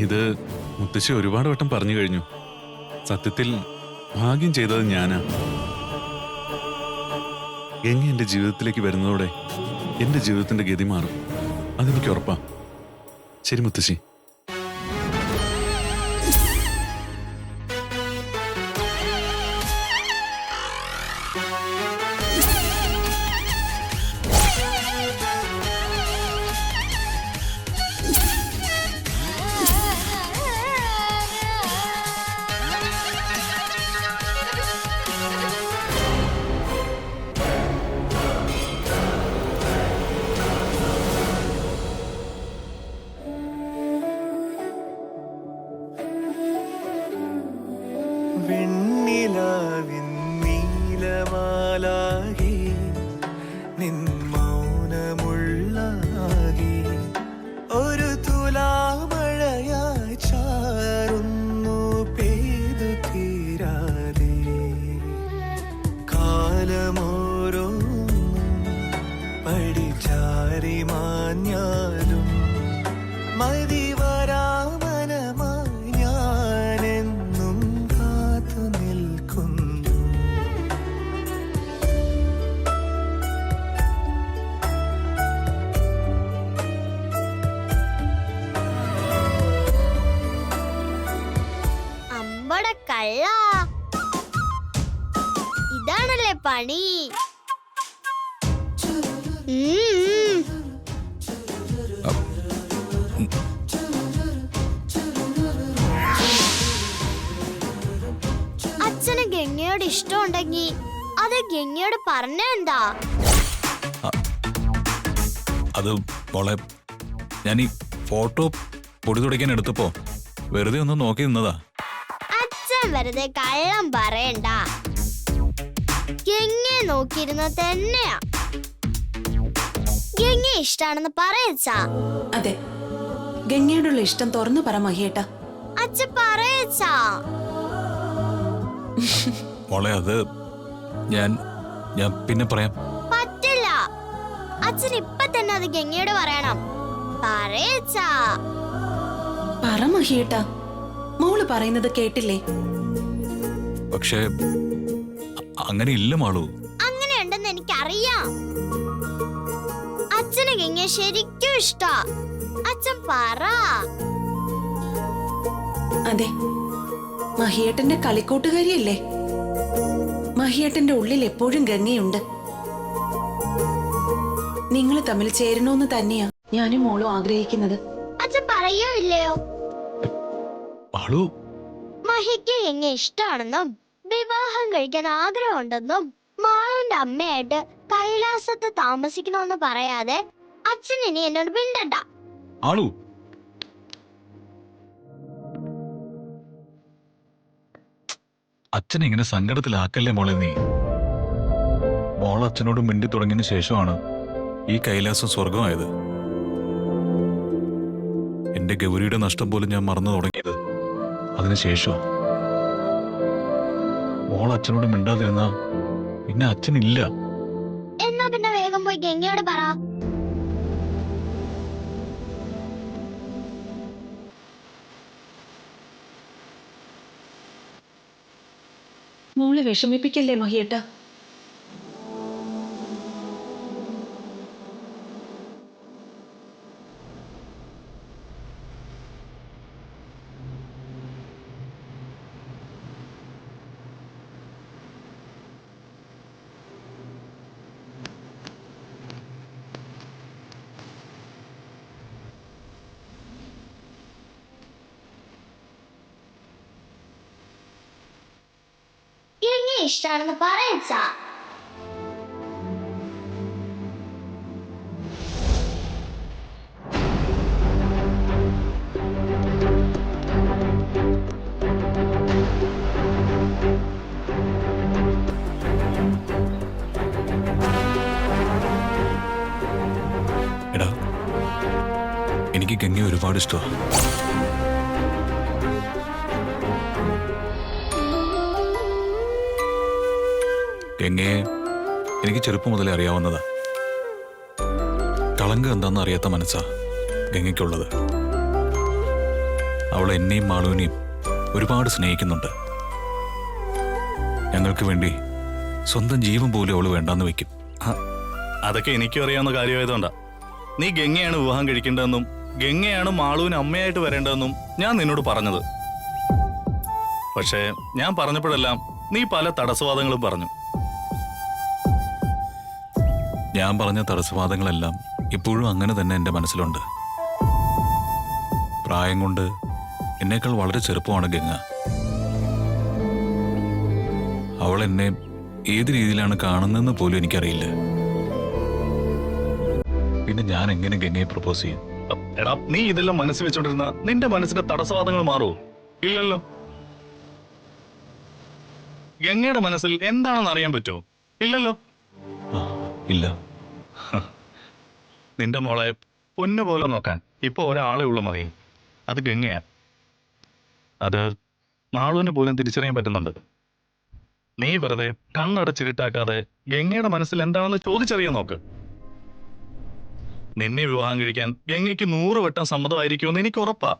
ഇത് മുത്തശ്ശി ഒരുപാട് വട്ടം പറഞ്ഞു കഴിഞ്ഞു. സത്യത്തിൽ ഭാഗ്യം ചെയ്തത് ഞാനാ. ഗംഗ എന്റെ ജീവിതത്തിലേക്ക് വരുന്നതോടെ എന്റെ ജീവിതത്തിന്റെ ഗതി മാറും. അതെനിക്ക് ഉറപ്പാ. ശരി മുത്തശ്ശി. വെണ്ണിലാവിൻ നീലമാലാകി നിൻ മൗനമുള്ളാകി ഒരു തുലാമഴയായി ചാറുന്നു പെയ്തു തീരാതെ കാലമോരോ പടിചാരി മാഞ്ഞാലും മതി വരാമനമായി ഞാനെന്നും കാത്തു നിൽക്കുന്നു. അമ്പട കള്ള, ഇതാണല്ലേ പണി. അച്ഛന് ഗംഗയോട് ഇഷ്ടമുണ്ടെങ്കി അത് ഗംഗയോട് പറഞ്ഞ എന്താ? അത് മോളെ, ഞാൻ ഈ ഫോട്ടോ പൊടി തുടയ്ക്കാൻ എടുത്തപ്പോ വെറുതെ ഒന്ന് നോക്കി നിന്നതാ. അച്ഛൻ വെറുതെ കള്ളം പറയണ്ട. ഗംഗയെ നോക്കിയിരുന്നത് തന്നെയാ. ഗംഗ ഇഷ്ടാണെന്ന് പറയച്ചാ. അതെ, ഗംഗയോടുള്ള ഇഷ്ടം തുറന്നു പറ മഹിയേട്ടാ. അച്ഛൻ പറയച്ചാ. മോളെ, അത് ഞാൻ പിന്നെ പറയാം. പറ്റില്ല. അച്ഛൻ ഇപ്പൊ തന്നെ അത് ഗംഗയോട് പറയണം. പറയച്ചാ. പറ മഹിയേട്ടാ, മോള് പറയുന്നത് കേട്ടില്ലേ? പക്ഷേ അങ്ങനെ ഇല്ല മാളു. അങ്ങനെയുണ്ടെന്ന് എനിക്കറിയാം. അച്ഛന് ഗംഗ ശരിക്കും ഇഷ്ടാ. അച്ഛൻ പറ. അതെ, മഹിയേട്ടന്റെ കളിക്കൂട്ടുകാരിയല്ലേ. മഹിയേട്ടന്റെ ഉള്ളിൽ എപ്പോഴും ഗംഗയുണ്ട്. നിങ്ങൾ തമ്മിൽ ചേരണമെന്ന് തന്നെയാ ഞാനും മോളും ആഗ്രഹിക്കുന്നത്. അച്ഛൻ പറയോ ഇല്ലയോ? മാളു, മഹിക്ക് ഗംഗ ഇഷ്ടമാണെന്നും വിവാഹം കഴിക്കാൻ ആഗ്രഹമുണ്ടെന്നും മാളുവിന്റെ അമ്മയായിട്ട് കൈലാസത്ത് താമസിക്കണമെന്ന് പറയാതെ അച്ഛൻ ഇനി എന്നോട് മിണ്ടണ്ട. ആളു, അച്ഛനെ ഇങ്ങനെ സങ്കടത്തിലാക്കല്ലേ മോളെ നീ. മോൾ അച്ഛനോട് മിണ്ടി തുടങ്ങിയതിന് ശേഷമാണ് ഈ കൈലാസം സ്വർഗമായത്. എന്റെ ഗൗരിയുടെ നഷ്ടം പോലും ഞാൻ മറന്നു തുടങ്ങിയത് അതിനുശേഷം. മോൾ അച്ഛനോട് മിണ്ടാതിരുന്ന പിന്നെ അച്ഛനില്ല. എന്നാ പിന്നെ വേഗം പോയി ഗംഗയോട് പറ. മോളെ വിഷമിപ്പിക്കല്ലേ മഹിയേട്ടാ. ഗംഗ ഇഷ്ടാണെന്ന് പറയച്ചാ. എടാ, എനിക്ക് ഗംഗയെ ഒരുപാട് ഇഷ്ടമാണ്. ഗംഗയെ എനിക്ക് ചെറുപ്പം മുതലേ അറിയാവുന്നതാ. കളങ്കം എന്താണെന്ന് അറിയാത്ത മനസ്സാ ഗംഗയ്ക്കുള്ളത്. അവൾ എന്നെയും മാളുവിനെയും ഒരുപാട് സ്നേഹിക്കുന്നുണ്ട്. ഞങ്ങൾക്ക് വേണ്ടി സ്വന്തം ജീവൻ പോലും അവള് വേണ്ടാന്ന് വെക്കും. അതൊക്കെ എനിക്കും അറിയാവുന്ന കാര്യമായതുകൊണ്ടാ നീ ഗംഗയാണ് വിവാഹം കഴിക്കേണ്ടതെന്നും ഗംഗയാണ് മാളുവിന് അമ്മയായിട്ട് വരേണ്ടതെന്നും ഞാൻ നിന്നോട് പറഞ്ഞത്. പക്ഷേ ഞാൻ പറഞ്ഞപ്പോഴെല്ലാം നീ പല തടസ്സവാദങ്ങളും പറഞ്ഞു. ഞാൻ പറഞ്ഞ തടസ്സവാദങ്ങളെല്ലാം ഇപ്പോഴും അങ്ങനെ തന്നെ എൻ്റെ മനസ്സിലുണ്ട്. പ്രായം കൊണ്ട് എന്നേക്കാൾ വളരെ ചെറുപ്പമാണ് ഗംഗ. അവൾ എന്നെ ഏത് രീതിയിലാണ് കാണുന്നതെന്ന് പോലും എനിക്കറിയില്ല. പിന്നെ ഞാൻ എങ്ങനെ ഗംഗയെ പ്രപ്പോസ് ചെയ്യും? എടാ, നീ ഇതെല്ലാം മനസ്സിൽ വെച്ചോണ്ടിരുന്ന നിന്റെ മനസ്സിന്റെ തടസ്സവാദങ്ങൾ മാറുമോ? ഇല്ലല്ലോ. ഗംഗയുടെ മനസ്സിൽ എന്താണെന്ന് അറിയാൻ പറ്റുമോ? ഇല്ലല്ലോ. ഇല്ല. നിന്റെ മോളെ പൊന്നുപോലെ നോക്കാൻ ഇപ്പൊ ഒരാളെ ഉള്ളു മതി. അത് ഗംഗയാ. അത് മാളുവിന് പോലും തിരിച്ചറിയാൻ പറ്റുന്നുണ്ട്. നീ വെറുതെ കണ്ണടച്ചിരുട്ടാക്കാതെ ഗംഗയുടെ മനസ്സിൽ എന്താണെന്ന് ചോദിച്ചറിയാൻ നോക്ക്. നിന്നെ വിവാഹം കഴിക്കാൻ ഗംഗയ്ക്ക് 100 വട്ടം സമ്മതമായിരിക്കുമെന്ന് എനിക്ക് ഉറപ്പാ.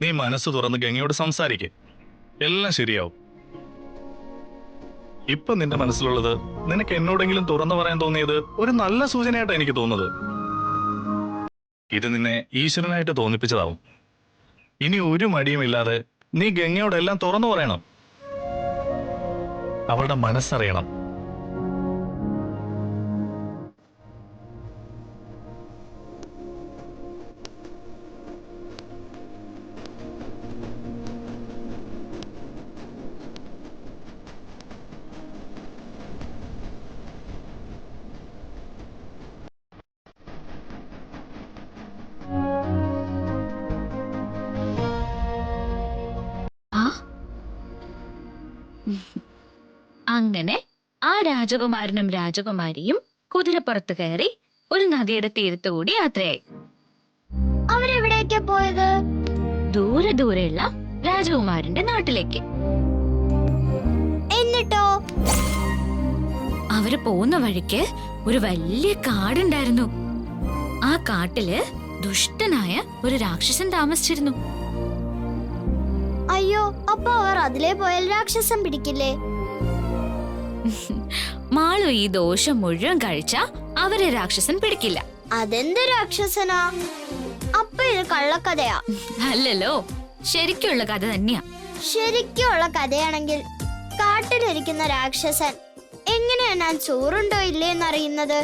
നീ മനസ്സ് തുറന്ന് ഗംഗയോട് സംസാരിക്ക്. എല്ലാം ശരിയാവും. ഇപ്പൊ നിന്റെ മനസ്സിലുള്ളത് നിനക്ക് എന്നോടെങ്കിലും തുറന്നു പറയാൻ തോന്നിയത് ഒരു നല്ല സൂചനയായിട്ടാണ് എനിക്ക് തോന്നുന്നത്. ഇത് നിന്നെ ഈശ്വരനായിട്ട് തോന്നിപ്പിച്ചതാവും. ഇനി ഒരു മടിയുമില്ലാതെ നീ ഗംഗയോടെല്ലാം തുറന്നു പറയണം. അവളുടെ മനസ്സറിയണം. അങ്ങനെ ആ രാജകുമാരനും രാജകുമാരിയും കുതിരപ്പുറത്ത് കയറി ഒരു നദിയുടെ തീരത്തുകൂടി യാത്രയായി. അവരെവിടേക്കാ പോയത്? ദൂരെ ദൂരെയുള്ള രാജകുമാരന്റെ നാട്ടിലേക്ക്. എന്നിട്ടോ? അവര് പോകുന്ന വഴിക്ക് ഒരു വലിയ കാടുണ്ടായിരുന്നു. ആ കാട്ടില് ദുഷ്ടനായ ഒരു രാക്ഷസൻ താമസിച്ചിരുന്നു. അയ്യോ, അപ്പൊ അവർ അതിലേ പോയാൽ രാക്ഷസൻ പിടിക്കില്ലേ? മാളു ഈ ദോഷം മുഴുവൻ കഴിച്ച അവരെ രാക്ഷസൻ പിടിക്കില്ല. അതെന്ത് രാക്ഷസനാ? അപ്പൊ ഇത് കള്ളക്കഥയാ? അല്ലല്ലോ, ശരിക്കുള്ള കഥ തന്നെയാ. ശരിക്കുള്ള കഥയാണെങ്കിൽ കാട്ടിലിരിക്കുന്ന രാക്ഷസൻ എങ്ങനെയാ ഞാൻ ചോറുണ്ടോ ഇല്ലേന്ന് അറിയുന്നത്?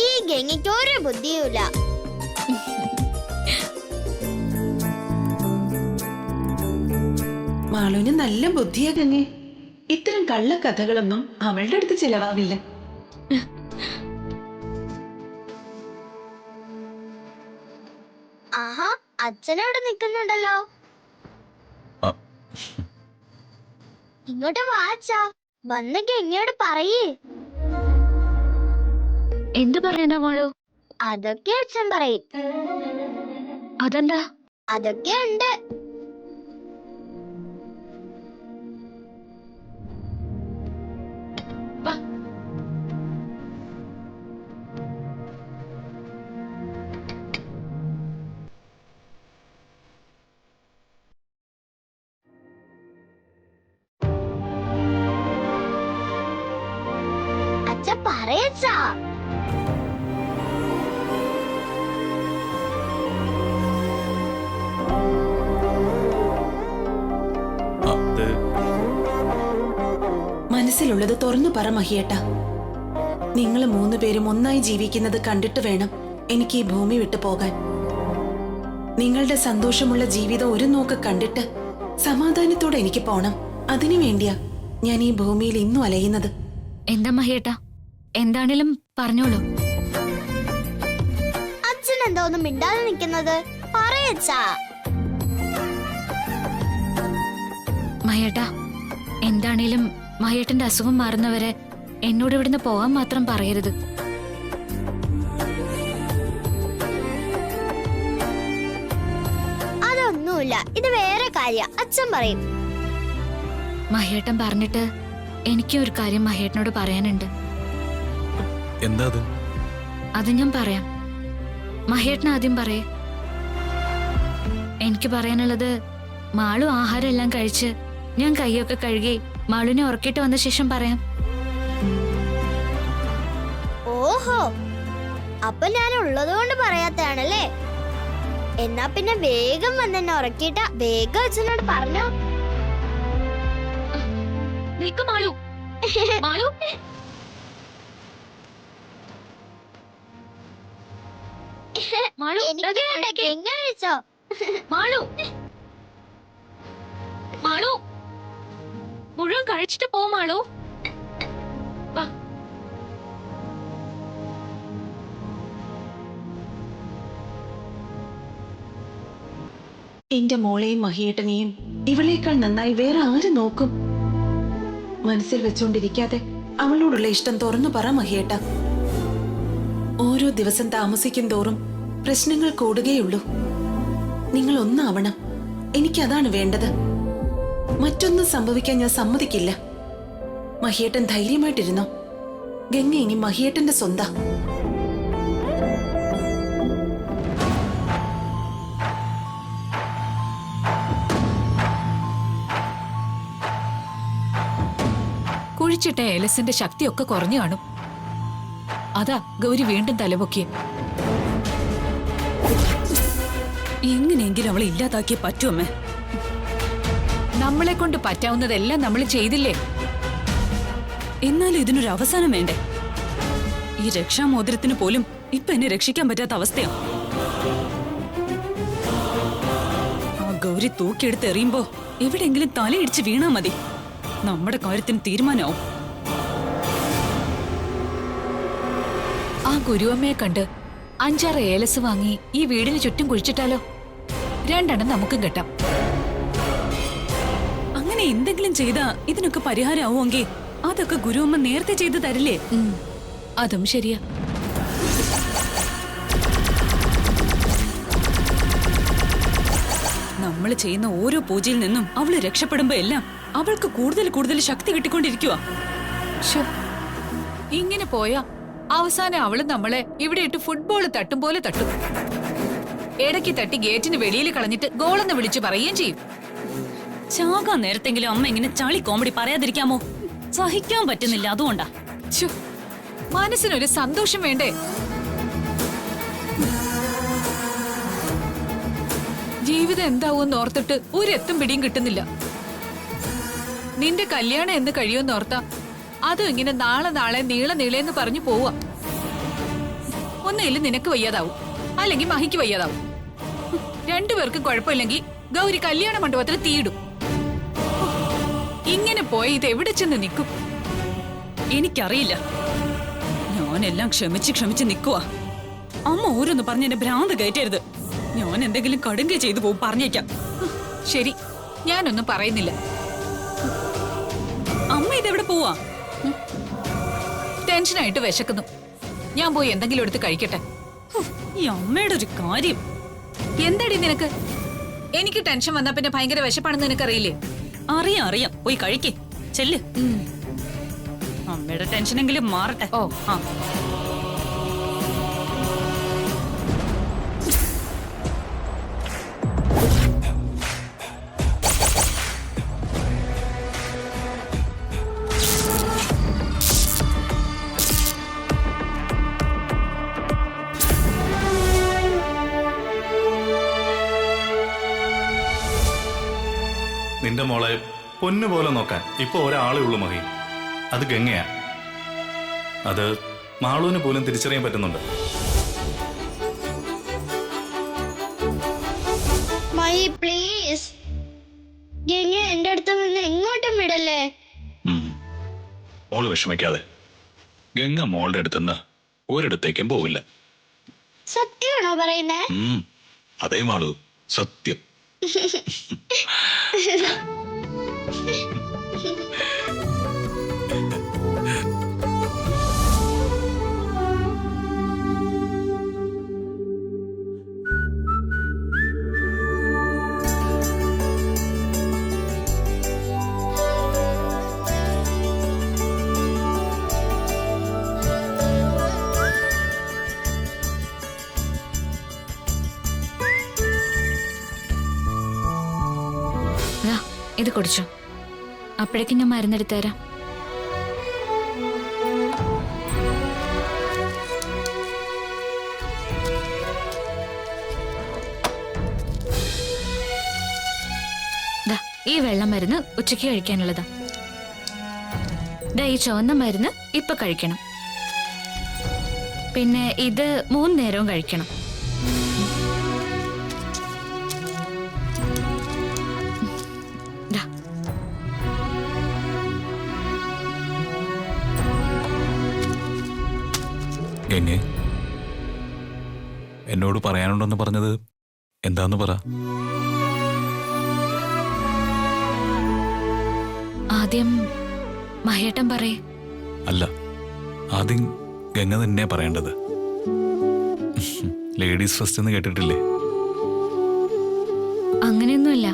ഈ ഗംഗയ്ക്ക് ഒരു ബുദ്ധിയുമില്ല. മാളുവിന് നല്ല ബുദ്ധിയാ ഗംഗേ. ഇത്തരം കള്ളക്കഥകളൊന്നും അവളുടെ അടുത്ത് ചിലവാവില്ല. ആഹാ, അച്ഛനവിടെ നിൽക്കുന്നുണ്ടല്ലോ. ആ. ഇങ്ങോട്ട് വാച്ചാ, വന്ന് ഗംഗയോട് പറയേ. എന്തു പറയാനാ മാളു? അതൊക്കെ അച്ഛൻ പറയും. അതെന്താ? അതൊക്കെ ഉണ്ട്. അച്ഛ പറയച്ചാ. മനസ്സിലുള്ളത് തുറന്നു പറ മഹിയേട്ടാ. നിങ്ങൾ 3 പേരും ഒന്നായി ജീവിക്കുന്നത് കണ്ടിട്ട് വേണം എനിക്ക് ഈ ഭൂമി വിട്ടു പോകാൻ. നിങ്ങളുടെ സന്തോഷമുള്ള ജീവിതം ഒരു നോക്ക് കണ്ടിട്ട് സമാധാനത്തോടെ എനിക്ക് പോണം. അതിനു വേണ്ടിയാ ഞാൻ ഈ ഭൂമിയിൽ ഇന്നും അലയുന്നത്. എന്താ മഹിയേട്ടാ, എന്താണേലും പറഞ്ഞോളൂ. അച്ഛൻ എന്താ ഒന്നും മിണ്ടാതെ നിൽക്കുന്നത്? പറയച്ചാ. മഹിയേട്ടാ, എന്താണേലും മഹിയേട്ടന്റെ അസുഖം മാറുന്നവരെ എന്നോട് ഇവിടുന്ന് പോകാൻ മാത്രം പറയരുത്. അതൊന്നുമില്ല, ഇത് വേറെ കാര്യ. അച്ഛൻ പറയും. മഹിയേട്ടൻ പറഞ്ഞിട്ട് എനിക്കും ഒരു കാര്യം മഹിയേട്ടനോട് പറയാനുണ്ട്. എന്താ അത്? അത് ഞാൻ പറയാം. മഹേട്ടൻ ആദ്യം പറയേ. എനിക്ക് പറയാനുള്ളത്, മാളു ആഹാരം എല്ലാം കഴിച്ച് ഞാൻ കൈയൊക്കെ കഴുകി മാളുവിനെ ഉറക്കിയിട്ട് വന്ന ശേഷം പറയാം. ഓഹോ, അപ്പൊ ഞാൻ ഉള്ളത് കൊണ്ട് പറയാത്തതാണല്ലേ? എന്നാ പിന്നെ വേഗം വന്നെന്നെ ഉറക്കിയിട്ട് വേഗം അച്ഛനോട് പറഞ്ഞോ. മാളു മാളു മാളു കഴിച്ചോ? മാളു മാളു മുഴുവൻ കഴിച്ചിട്ട് പോ മാളു. വാ. എന്റെ മോളെയും മഹിയേട്ടനെയും ഇവളേക്കാൾ നന്നായി വേറെ ആര് നോക്കും? മനസ്സിൽ വെച്ചോണ്ടിരിക്കാതെ അവളോടുള്ള ഇഷ്ടം തുറന്നു പറ മഹിയേട്ട. ഓരോ ദിവസം താമസിക്കും തോറും പ്രശ്നങ്ങൾ കൂടുകയുള്ളൂ. നിങ്ങൾ ഒന്നാവണം. എനിക്കതാണ് വേണ്ടത്. മറ്റൊന്നും സംഭവിക്കാൻ ഞാൻ സമ്മതിക്കില്ല. മഹിയേട്ടൻ ധൈര്യമായിട്ടിരുന്നോ. ഗംഗ ഇനി മഹിയേട്ടന്റെ സ്വന്തം. കുഴിച്ചിട്ട ഏലസിന്റെ ശക്തിയൊക്കെ കുറഞ്ഞു കാണും. അതാ ഗൗരി വീണ്ടും തലപൊക്കി. എങ്ങനെയെങ്കിലും അവളെ ഇല്ലാതാക്കിയേ പറ്റുമേ. നമ്മളെ കൊണ്ട് പറ്റാവുന്നതെല്ലാം നമ്മൾ ചെയ്തില്ലേ? എന്നാലും ഇതിനൊരു അവസാനം വേണ്ടേ? ഈ രക്ഷാമോതിരത്തിന് പോലും ഇപ്പൊ എന്നെ രക്ഷിക്കാൻ പറ്റാത്ത അവസ്ഥയാ. ആ ഗൗരി തൂക്കിയെടുത്ത് എറിയുമ്പോ എവിടെയെങ്കിലും തലയിടിച്ച് വീണാ മതി. നമ്മുടെ കാര്യത്തിന് തീരുമാനമാവും. ആ ഗുരുവമ്മയെ കണ്ട് 5-6 ഏലസ് വാങ്ങി ഈ വീടിന് ചുറ്റും കുഴിച്ചിട്ടാലോ? 2 നമുക്കും കെട്ടാം. അങ്ങനെ എന്തെങ്കിലും ചെയ്താ ഇതിനൊക്കെ പരിഹാരമാവുമെങ്കിൽ അതൊക്കെ ഗുരുവമ്മ നേരത്തെ ചെയ്തു തരില്ലേ? അതും ശരിയാ. നമ്മൾ ചെയ്യുന്ന ഓരോ പൂജയിൽ നിന്നും അവള് രക്ഷപ്പെടുമ്പോ എല്ലാം അവൾക്ക് കൂടുതൽ കൂടുതൽ ശക്തി കിട്ടിക്കൊണ്ടിരിക്കുക. ഇങ്ങനെ പോയാ അവസാനം അവള് നമ്മളെ ഇവിടെ ഇട്ട് ഫുട്ബോൾ തട്ടും പോലെ തട്ടും. ഇടയ്ക്ക് തട്ടി ഗേറ്റിന് വെളിയിൽ കളഞ്ഞിട്ട് ഗോളെന്ന് വിളിച്ചു പറയുകയും ചെയ്യും. ചാകാൻ നേരത്തെങ്കിലും അമ്മ ഇങ്ങനെ ചളി കോമഡി പറയാതിരിക്കാമോ? സഹിക്കാൻ പറ്റുന്നില്ല, അതുകൊണ്ടാ. മനസ്സിനൊരു സന്തോഷം വേണ്ടേ? ജീവിതം എന്താവൂന്ന് ഓർത്തിട്ട് ഒരെത്തും പിടിയും കിട്ടുന്നില്ല. നിന്റെ കല്യാണം എന്ന് കഴിയുമെന്ന് ഓർത്താ അതും ഇങ്ങനെ നാളെ നീളേന്ന് പറഞ്ഞു പോവാ. ഒന്നുമില്ല, നിനക്ക് വയ്യാതാവും, അല്ലെങ്കിൽ മഹിക്ക് വയ്യാതാവും. 2 പേർക്കും കുഴപ്പമില്ലെങ്കിൽ ഗൗരി കല്യാണ മണ്ഡപത്തിൽ തീയിടും. ഇങ്ങനെ പോയി ഇത് എവിടെ ചെന്ന് നിൽക്കും? എനിക്കറിയില്ല. ഞാനെല്ലാം ക്ഷമിച്ച് നിൽക്കുവാ. അമ്മ ഓരോന്ന് പറഞ്ഞ് എന്നെ ഭ്രാന്ത് കയറ്റരുത്. ഞാൻ എന്തെങ്കിലും കടുങ്കൈ ചെയ്തു പോകും, പറഞ്ഞേക്കാം. ശരി, ഞാനൊന്നും പറയുന്നില്ല. അമ്മ ഇതെവിടെ പോവാ? ടെൻഷനായിട്ട് വിശക്കുന്നു. ഞാൻ പോയി എന്തെങ്കിലും എടുത്ത് കഴിക്കട്ടെ. ഈ അമ്മയുടെ ഒരു കാര്യം. എന്താടി നിനക്ക്? എനിക്ക് ടെൻഷൻ വന്നാ പിന്നെ ഭയങ്കര വിശപ്പാണെന്ന് നിനക്കറിയില്ലേ? അറിയാം. പോയി കഴിക്കേ, ചെല്ല്. അമ്മയുടെ ടെൻഷനെങ്കിലും മാറട്ടെ. ഓ ആ. നിന്റെ മോളെ പൊന്നുപോലെ നോക്കാൻ ഇപ്പൊ ഒരാളേ ഉള്ളൂ മഹി. അത് ഗംഗയാ. അത് മാളുവിന് പോലും തിരിച്ചറിയാൻ പറ്റുന്നുണ്ട്. മഹി പ്ലീസ്, ഗംഗ എന്റെ അടുത്ത് നിന്ന് എങ്ങോട്ടും വിടല്ലേ. മോള് വിഷമിക്കാതെ. ഗംഗ മോളുടെ അടുത്തുനിന്ന് ഒരിടത്തേക്കും പോവില്ല. സത്യമാണോ പറയുന്നേ? അതേ മാളു, സത്യം. ഇത് കുടിച്ചോ. അപ്പോഴേക്കും ഞാൻ മരുന്നെടുത്ത് തരാം. ദാ, ഈ വെള്ള മരുന്ന് ഉച്ചയ്ക്ക് കഴിക്കാനുള്ളതാ. ദാ, ഈ ചുവന്ന മരുന്ന് ഇപ്പൊ കഴിക്കണം. പിന്നെ ഇത് 3 നേരവും കഴിക്കണം. ദാ. ഗംഗേ, എന്നോട് പറയാനുണ്ടെന്ന് പറഞ്ഞത് എന്താന്ന് പറ. ആദ്യം മഹേട്ടൻ പറയേ. അല്ല, ആദ്യം ഗംഗ തന്നെ പറയേണ്ടത്. ലേഡീസ് ഫസ്റ്റ് എന്ന് കേട്ടിട്ടില്ലേ? അങ്ങനെയൊന്നുമില്ല,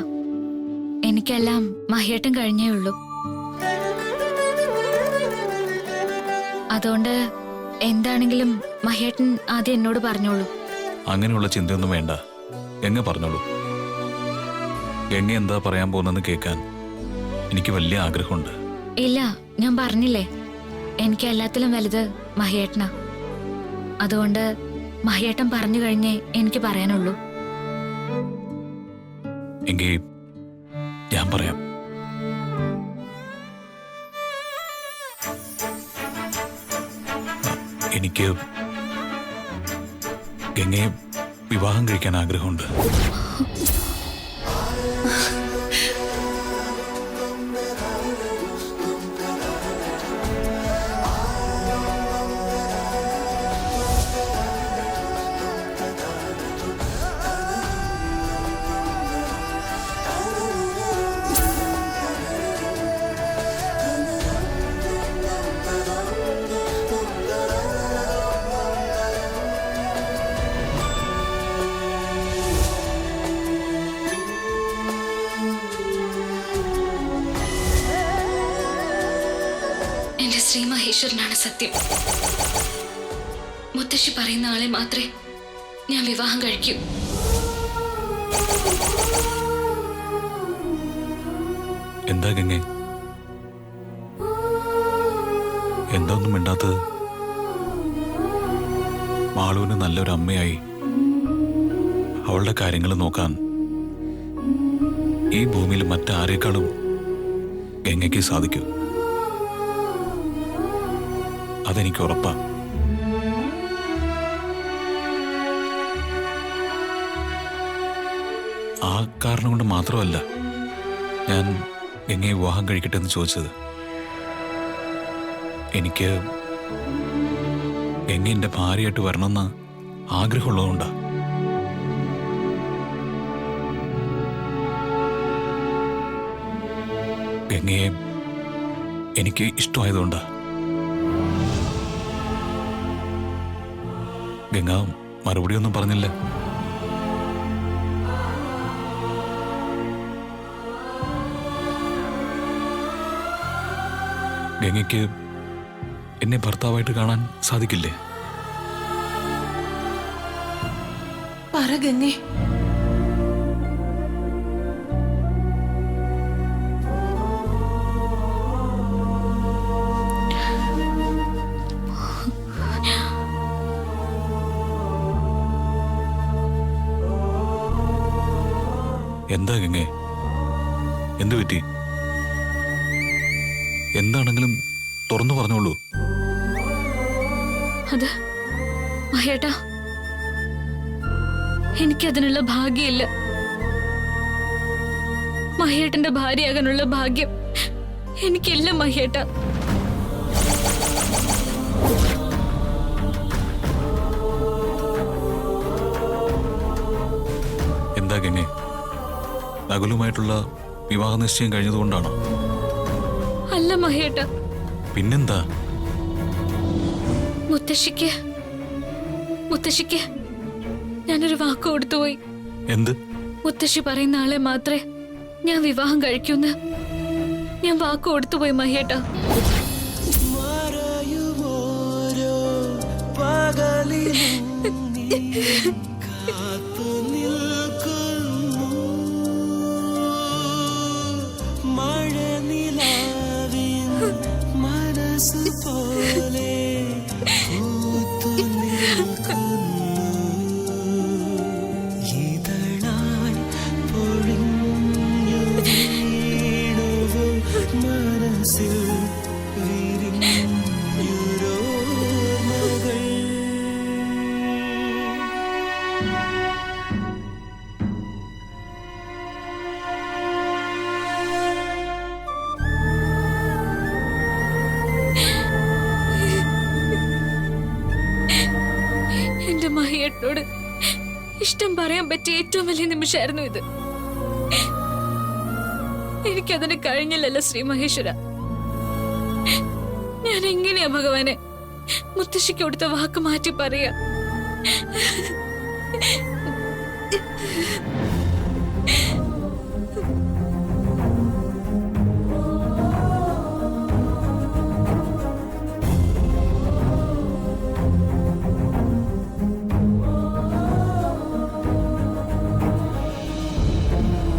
എനിക്കെല്ലാം മഹേട്ടൻ കഴിഞ്ഞേ ഉള്ളൂ. അതുകൊണ്ട് എന്താണെങ്കിലും മഹേട്ടൻ ആദ്യം എന്നോട് പറഞ്ഞോളൂ. അങ്ങനെയുള്ള ചിന്തയൊന്നും വേണ്ട, ഗംഗ പറഞ്ഞോളൂ. ഗംഗ എന്താ പറയാൻ പോകുന്നെന്ന് കേൾക്കാൻ എനിക്ക് വലിയ ആഗ്രഹമുണ്ട്. ഇല്ല, ഞാൻ പറഞ്ഞില്ലേ, എനിക്ക് എല്ലാത്തിലും വലുത് മഹേട്ടനാ. അതുകൊണ്ട് മഹേട്ടൻ പറഞ്ഞു കഴിഞ്ഞേ എനിക്ക് പറയാനുള്ളൂ. എങ്കിൽ ഞാൻ പറയാം. എനിക്ക് ഗംഗയെ വിവാഹം കഴിക്കാൻ ആഗ്രഹമുണ്ട്. എന്റെ ശ്രീ മഹേശ്വരനാണ് സത്യം. മുത്തശ്ശി പറയുന്ന ആളെ മാത്രമേ ഞാൻ വിവാഹം കഴിക്കൂ. എന്താ ഗംഗെ, എന്താ ഒന്നും മിണ്ടാത്തത്? മാളുവിന് നല്ലൊരു അമ്മയായി അവളുടെ കാര്യങ്ങൾ നോക്കാൻ ഈ ഭൂമിയിൽ മറ്റാരേക്കാളും ഗംഗയ്ക്ക് സാധിക്കും. അതെനിക്ക് ഉറപ്പാ. ആ കാരണം കൊണ്ട് മാത്രമല്ല ഞാൻ ഗംഗയെ വിവാഹം കഴിക്കട്ടെ എന്ന് ചോദിച്ചത്. എനിക്ക് ഗംഗ എൻ്റെ ഭാര്യയായിട്ട് വരണമെന്ന് ആഗ്രഹമുള്ളതുകൊണ്ടാ. ഗംഗയെ എനിക്ക് ഇഷ്ടമായതുകൊണ്ടാ. ഗംഗ മറുപടിയൊന്നും പറഞ്ഞില്ല. ഗംഗയ്ക്ക് എന്നെ ഭർത്താവായിട്ട് കാണാൻ സാധിക്കില്ലേ? പറ ഗംഗേ. എന്താ ഗംഗേ, എന്തു പറ്റി? എന്താണെങ്കിലും തുറന്നു പറഞ്ഞോളൂ. അത് മഹേട്ടാ, എനിക്കതിനുള്ള ഭാഗ്യമില്ല. മഹേട്ടന്റെ ഭാര്യയാകാനുള്ള ഭാഗ്യം എനിക്കില്ല മഹേട്ട. എന്താ ഗംഗേ, നകുലുമായിട്ടുള്ള വിവാഹ നിശ്ചയം കഴിഞ്ഞതുകൊണ്ടാണോ? അല്ല മഹേട്ട. പിന്നെന്താ? മുത്തശ്ശിക്ക് ഞാനൊരു വാക്ക് കൊടുത്തുപോയി. എന്ത്? മുത്തശ്ശി പറയുന്ന ആളെ മാത്രമേ ഞാൻ വിവാഹം കഴിക്കൂന്ന് ഞാൻ വാക്ക് കൊടുത്തുപോയി മഹേട്ട. മറയുമോരോ പകലിലും നീ കാത്തു നിൽക്കുന്നു. മഹിയേട്ടനോട് ഇഷ്ടം പറയാൻ പറ്റിയ ഏറ്റവും വലിയ നിമിഷമായിരുന്നു ഇത്. എനിക്കതിന് കഴിഞ്ഞില്ലല്ലോ ശ്രീ മഹേശ്വര. ഞാൻ എങ്ങനെയാ ഭഗവാനെ മുത്തശ്ശിക്ക് കൊടുത്ത വാക്ക് മാറ്റി പറയാ?